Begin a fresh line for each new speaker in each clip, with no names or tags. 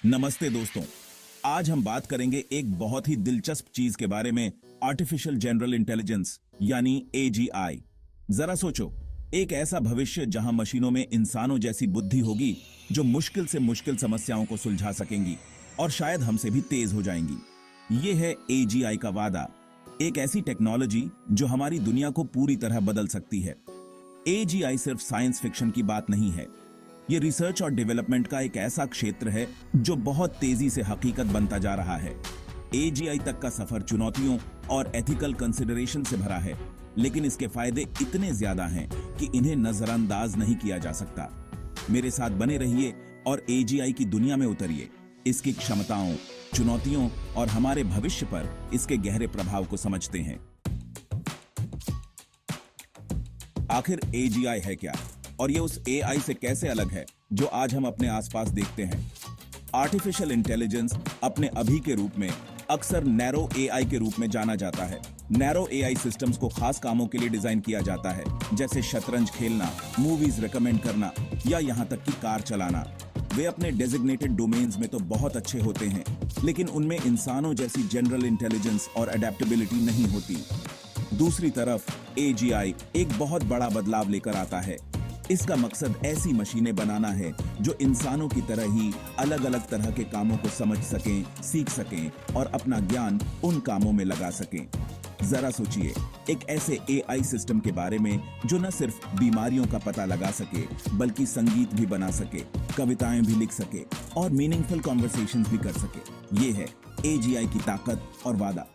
नमस्ते दोस्तों। आज हम बात करेंगे एक बहुत ही दिलचस्प चीज के बारे में, आर्टिफिशियल जनरल इंटेलिजेंस यानी एजीआई। जरा सोचो, एक ऐसा भविष्य जहां मशीनों में इंसानों जैसी बुद्धि होगी जो मुश्किल से मुश्किल समस्याओं को सुलझा सकेंगी और शायद हमसे भी तेज हो जाएंगी। ये है एजीआई का वादा, एक ऐसी टेक्नोलॉजी जो हमारी दुनिया को पूरी तरह बदल सकती है। एजीआई सिर्फ साइंस फिक्शन की बात नहीं है, ये रिसर्च और डेवलपमेंट का एक ऐसा क्षेत्र है जो बहुत तेजी से हकीकत बनता जा रहा है। एजीआई तक का सफर चुनौतियों और एथिकल कंसिडरेशन से भरा है, लेकिन इसके फायदे इतने ज्यादा हैं कि इन्हें नजरअंदाज नहीं किया जा सकता। मेरे साथ बने रहिए और एजीआई की दुनिया में उतरिए, इसकी क्षमताओं, चुनौतियों और हमारे भविष्य पर इसके गहरे प्रभाव को समझते हैं। आखिर एजीआई है क्या और ये उस एआई से कैसे अलग है जो आज हम अपने आसपास देखते हैं? आर्टिफिशियल इंटेलिजेंस अपने अभी के रूप में अक्सर नैरो एआई के रूप में जाना जाता है। नैरो एआई सिस्टम्स को खास कामों के लिए डिजाइन किया जाता है, जैसे शतरंज खेलना, मूवीज रिकमेंड करना या यहाँ तक कि कार चलाना। वे अपने डेजिग्नेटेड डोमेन्स में तो बहुत अच्छे होते हैं, लेकिन उनमें इंसानों जैसी जनरल इंटेलिजेंस और अडेप्टेबिलिटी नहीं होती। दूसरी तरफ एजीआई एक बहुत बड़ा बदलाव लेकर आता है। इसका मकसद ऐसी मशीनें बनाना है जो इंसानों की तरह ही अलग अलग तरह के कामों को समझ सकें, सीख सकें और अपना ज्ञान उन कामों में लगा सकें। जरा सोचिए, एक ऐसे एआई सिस्टम के बारे में जो न सिर्फ बीमारियों का पता लगा सके, बल्कि संगीत भी बना सके, कविताएं भी लिख सके और मीनिंगफुल कॉन्वर्सेशंस भी कर सके। ये है एजीआई की ताकत और वादा।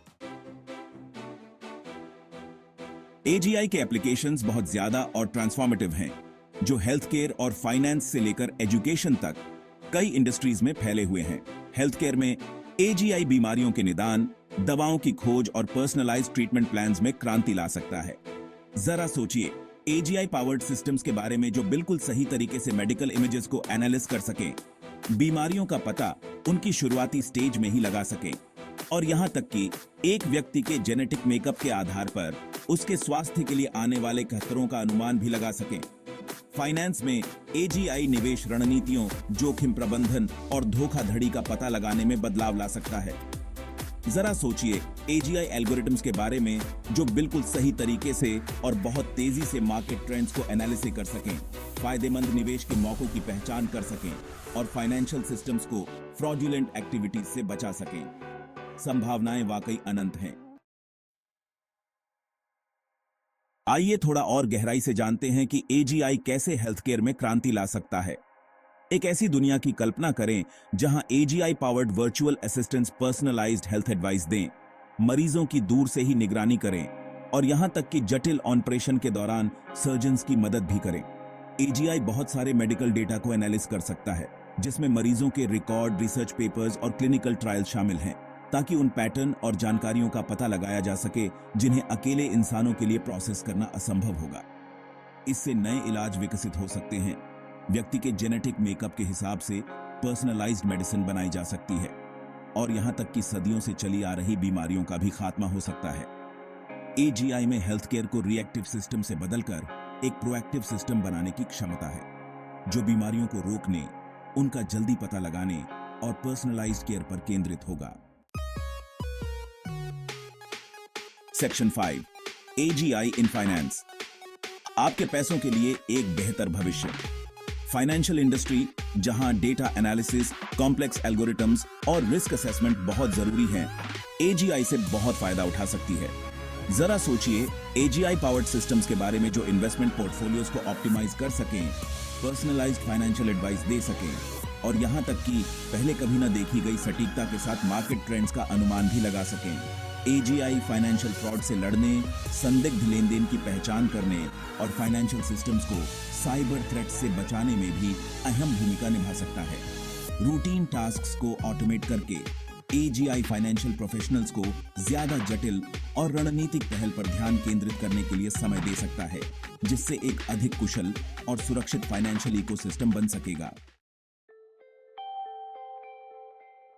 एजीआई के एप्लीकेशंस बहुत ज्यादा और ट्रांसफॉर्मेटिव हैं, जो हेल्थ केयर और फाइनेंस से लेकर एजुकेशन तक कई इंडस्ट्रीज में फैले हुए हैं। हेल्थ केयर में एजीआई बीमारियों के निदान, दवाओं की खोज और पर्सनलाइज्ड ट्रीटमेंट प्लान्स में क्रांति ला सकता है। जरा सोचिए, एजीआई पावर्ड सिस्टम्स के बारे में जो बिल्कुल सही तरीके से मेडिकल इमेजेस को एनालिसिस कर सकें, बीमारियों का पता उनकी शुरुआती स्टेज में ही लगा सकें और यहां तक कि एक व्यक्ति के जेनेटिक मेकअप के आधार पर उसके स्वास्थ्य के लिए आने वाले खतरों का अनुमान भी लगा सकें। फाइनेंस में एजीआई निवेश रणनीतियों, जोखिम प्रबंधन और धोखाधड़ी का पता लगाने में बदलाव ला सकता है। जरा सोचिए, एजीआई एल्गोरिथम्स के बारे में जो बिल्कुल सही तरीके से और बहुत तेजी से मार्केट ट्रेंड्स को एनालिसिस कर सकें, फायदेमंद निवेश के मौकों की पहचान कर सकें और फाइनेंशियल सिस्टम्स को फ्रॉडुलेंट एक्टिविटीज से बचा सकें। संभावनाएं वाकई अनंत हैं। आइए थोड़ा और गहराई से जानते हैं कि एजीआई कैसे हेल्थ केयर में क्रांति ला सकता है। एक ऐसी दुनिया की कल्पना करें जहां AGI powered virtual assistants personalised health advice दें, मरीजों की दूर से ही निगरानी करें और यहां तक कि जटिल ऑपरेशन के दौरान सर्जन्स की मदद भी करें। एजीआई बहुत सारे मेडिकल डेटा को एनालिसिस कर सकता है, जिसमें मरीजों के रिकॉर्ड, रिसर्च पेपर्स और क्लिनिकल ट्रायल शामिल हैं, ताकि उन पैटर्न और जानकारियों का पता लगाया जा सके जिन्हें अकेले इंसानों के लिए प्रोसेस करना असंभव होगा। इससे नए इलाज विकसित हो सकते हैं, व्यक्ति के जेनेटिक मेकअप के हिसाब से पर्सनलाइज्ड मेडिसिन बनाई जा सकती है और यहां तक कि सदियों से चली आ रही बीमारियों का भी खात्मा हो सकता है। एजीआई में हेल्थ केयर को रिएक्टिव सिस्टम से बदलकर एक प्रोएक्टिव सिस्टम बनाने की क्षमता है, जो बीमारियों को रोकने, उनका जल्दी पता लगाने और पर्सनलाइज्ड केयर पर केंद्रित होगा। Section 5, AGI in finance. आपके पैसों के लिए एक बेहतर भविष्य। फाइनेंशियल इंडस्ट्री, जहां डेटा एनालिसिस, कॉम्प्लेक्स एल्गोरिथम्स और रिस्क असेसमेंट बहुत जरूरी हैं, एजीआई से बहुत फायदा उठा सकती है। जरा सोचिए, एजीआई पावर्ड सिस्टम्स के बारे में जो इन्वेस्टमेंट पोर्टफोलियोज को ऑप्टिमाइज कर सकें, पर्सनलाइज्ड फाइनेंशियल एडवाइस दे सकें और यहां तक कि पहले कभी न देखी गई सटीकता के साथ मार्केट ट्रेंड्स का अनुमान भी लगा सकें। एजीआई फाइनेंशियल फ्रॉड से लड़ने, संदिग्ध लेन देन की पहचान करने और फाइनेंशियल सिस्टम्स को साइबर थ्रेट्स से बचाने में भी अहम भूमिका निभा सकता है। रूटीन टास्क्स को ऑटोमेट करके एजीआई फाइनेंशियल प्रोफेशनल्स को ज्यादा जटिल और रणनीतिक पहल पर ध्यान केंद्रित करने के लिए समय दे सकता है, जिससे एक अधिक कुशल और सुरक्षित फाइनेंशियल इकोसिस्टम बन सकेगा।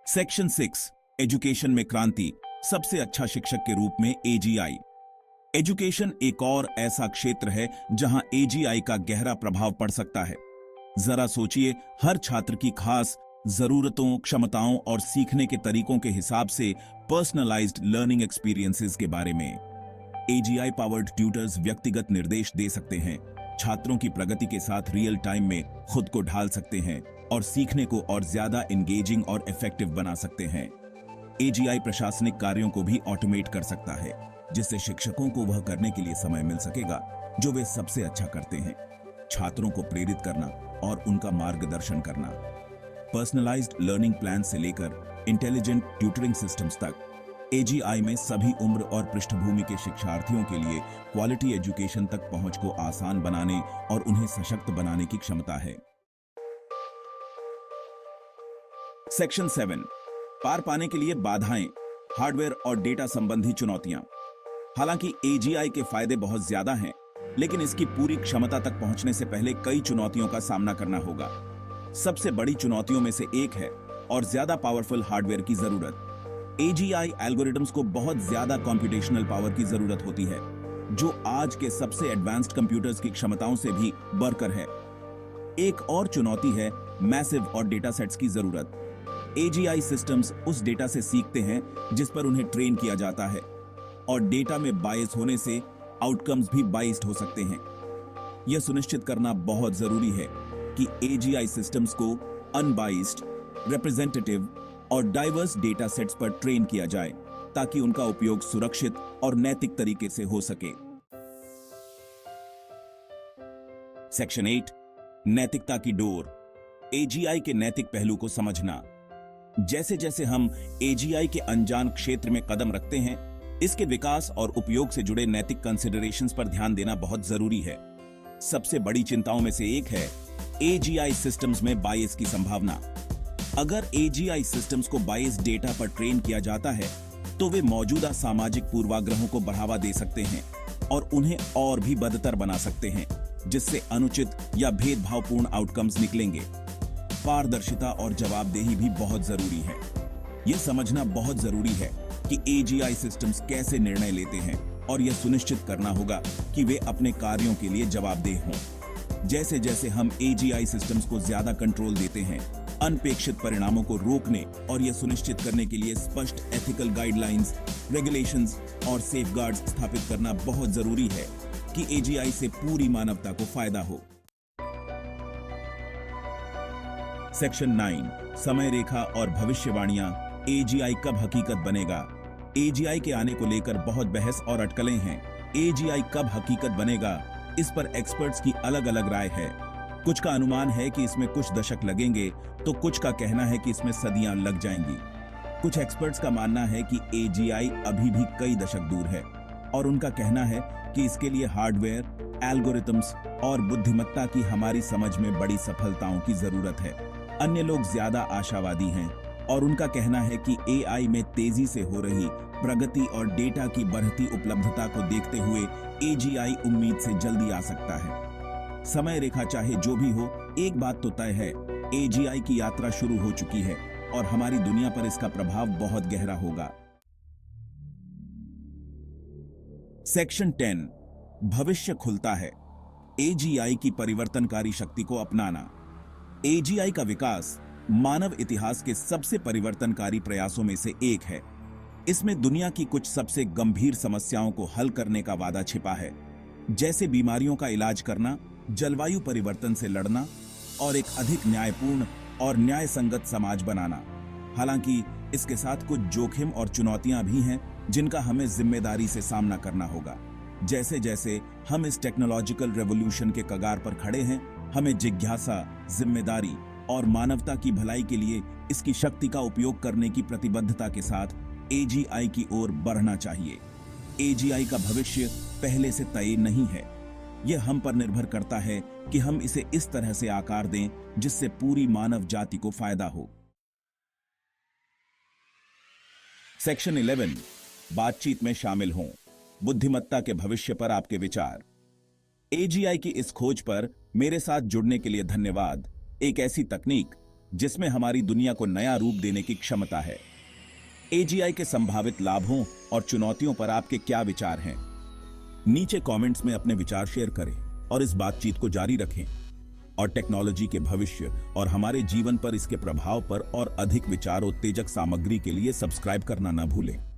सेक्शन 6, एजुकेशन में क्रांति। सबसे अच्छा शिक्षक के रूप में एजीआई। एजुकेशन एक और ऐसा क्षेत्र है जहां एजीआई का गहरा प्रभाव पड़ सकता है। जरा सोचिए, हर छात्र की खास जरूरतों, क्षमताओं और सीखने के तरीकों के हिसाब से पर्सनलाइज्ड लर्निंग एक्सपीरियंसेस के बारे में। एजीआई पावर्ड ट्यूटर्स व्यक्तिगत निर्देश दे सकते हैं, छात्रों की प्रगति के साथ रियल टाइम में खुद को ढाल सकते हैं और सीखने को और ज्यादा एंगेजिंग और इफेक्टिव बना सकते हैं। एजीआई प्रशासनिक कार्यों को भी ऑटोमेट कर सकता है, जिससे शिक्षकों को वह करने के लिए समय मिल सकेगा जो वे सबसे अच्छा करते हैं, छात्रों को प्रेरित करना और उनका मार्गदर्शन करना। पर्सनलाइज्ड लर्निंग प्लान से लेकर इंटेलिजेंट ट्यूटरिंग सिस्टम्स तक, एजीआई में सभी उम्र और पृष्ठभूमि के शिक्षार्थियों के लिए क्वालिटी एजुकेशन तक पहुंच को आसान बनाने और उन्हें सशक्त बनाने की क्षमता है। सेक्शन 7, पार पाने के लिए बाधाएं, हार्डवेयर और डेटा संबंधी चुनौतियां। हालांकि एजीआई के फायदे बहुत ज्यादा हैं, लेकिन इसकी पूरी क्षमता तक पहुंचने से पहले कई चुनौतियों का सामना करना होगा। सबसे बड़ी चुनौतियों में से एक है और ज्यादा पावरफुल हार्डवेयर की जरूरत। एजीआई एल्गोरिथम्स को बहुत ज्यादा कंप्यूटेशनल पावर की जरूरत होती है, जो आज के सबसे एडवांस्ड कंप्यूटर्स की क्षमताओं से भी बढ़कर है। एक और चुनौती है मैसिव और डेटा सेट्स की जरूरत। एजीआई सिस्टम्स उस डेटा से सीखते हैं जिस पर उन्हें ट्रेन किया जाता है, और डेटा में बायस होने से आउटकम्स भी बायस्ड हो सकते हैं। यह सुनिश्चित करना बहुत जरूरी है कि एजीआई सिस्टम्स को अनबाइस्ड, रिप्रेजेंटेटिव और डाइवर्स डेटा सेट्स पर ट्रेन किया जाए, ताकि उनका उपयोग सुरक्षित और नैतिक तरीके से हो सके। सेक्शन 8, नैतिकता की डोर। एजीआई के नैतिक पहलू को समझना। जैसे जैसे हम एजीआई के अनजान क्षेत्र में कदम रखते हैं, इसके विकास और उपयोग से जुड़े नैतिक कंसिडरेशंस पर ध्यान देना बहुत जरूरी है। सबसे बड़ी चिंताओं में से एक है एजीआई सिस्टम्स में बायस की संभावना। अगर एजीआई सिस्टम्स को बायस डेटा पर ट्रेन किया जाता है, तो वे मौजूदा सामाजिक पूर्वाग्रहों को बढ़ावा दे सकते हैं और उन्हें और भी बदतर बना सकते हैं, जिससे अनुचित या भेदभावपूर्ण आउटकम्स निकलेंगे। पारदर्शिता और जवाबदेही भी बहुत जरूरी है। यह समझना बहुत जरूरी है कि एजीआई सिस्टम्स कैसे निर्णय लेते हैं, और यह सुनिश्चित करना होगा कि वे अपने कार्यों के लिए जवाबदेह हों। जैसे जैसे हम एजीआई सिस्टम्स को ज्यादा कंट्रोल देते हैं, अनपेक्षित परिणामों को रोकने और यह सुनिश्चित करने के लिए स्पष्ट एथिकल गाइडलाइंस, रेगुलेशंस और सेफगार्ड्स स्थापित करना बहुत जरूरी है कि एजीआई से पूरी मानवता को फायदा हो। सेक्शन 9, समय रेखा और भविष्यवाणियां। एजीआई कब हकीकत बनेगा? एजीआई के आने को लेकर बहुत बहस और अटकलें हैं। एजीआई कब हकीकत बनेगा, इस पर एक्सपर्ट्स की अलग अलग राय है। कुछ का अनुमान है कि इसमें कुछ दशक लगेंगे, तो कुछ का कहना है कि इसमें सदियां लग जाएंगी। कुछ एक्सपर्ट्स का मानना है कि एजीआई अभी भी कई दशक दूर है, और उनका कहना है कि इसके लिए हार्डवेयर, एल्गोरिथम्स और बुद्धिमत्ता की हमारी समझ में बड़ी सफलताओं की जरूरत है। अन्य लोग ज्यादा आशावादी हैं, और उनका कहना है कि एआई में तेजी से हो रही प्रगति और डेटा की बढ़ती उपलब्धता को देखते हुए एजीआई उम्मीद से जल्दी आ सकता है। समय रेखा चाहे जो भी हो, एक बात तो तय है, एजीआई की यात्रा शुरू हो चुकी है और हमारी दुनिया पर इसका प्रभाव बहुत गहरा होगा। सेक्शन 10, भविष्य खुलता है। एजीआई की परिवर्तनकारी शक्ति को अपनाना। एजीआई का विकास मानव इतिहास के सबसे परिवर्तनकारी प्रयासों में से एक है। इसमें दुनिया की कुछ सबसे गंभीर समस्याओं को हल करने का वादा छिपा है, जैसे बीमारियों का इलाज करना, जलवायु परिवर्तन से लड़ना और एक अधिक न्यायपूर्ण और न्याय संगत समाज बनाना। हालांकि इसके साथ कुछ जोखिम और चुनौतियां भी हैं, जिनका हमें जिम्मेदारी से सामना करना होगा। जैसे जैसे हम इस टेक्नोलॉजिकल रेवोल्यूशन के कगार पर खड़े हैं, हमें जिज्ञासा, जिम्मेदारी और मानवता की भलाई के लिए इसकी शक्ति का उपयोग करने की प्रतिबद्धता के साथ एजीआई की ओर बढ़ना चाहिए। एजीआई का भविष्य पहले से तय नहीं है। यह हम पर निर्भर करता है कि हम इसे इस तरह से आकार दें जिससे पूरी मानव जाति को फायदा हो। सेक्शन 11, बातचीत में शामिल हों। बुद्धिमत्ता के भविष्य पर आपके विचार। एजीआई की इस खोज पर मेरे साथ जुड़ने के लिए धन्यवाद। एक ऐसी तकनीक जिसमें हमारी दुनिया को नया रूप देने की क्षमता है। एजीआई के संभावित लाभों और चुनौतियों पर आपके क्या विचार हैं? नीचे कमेंट्स में अपने विचार शेयर करें और इस बातचीत को जारी रखें। और टेक्नोलॉजी के भविष्य और हमारे जीवन पर इसके प्रभाव पर और अधिक विचारोत्तेजक सामग्री के लिए सब्सक्राइब करना न भूलें।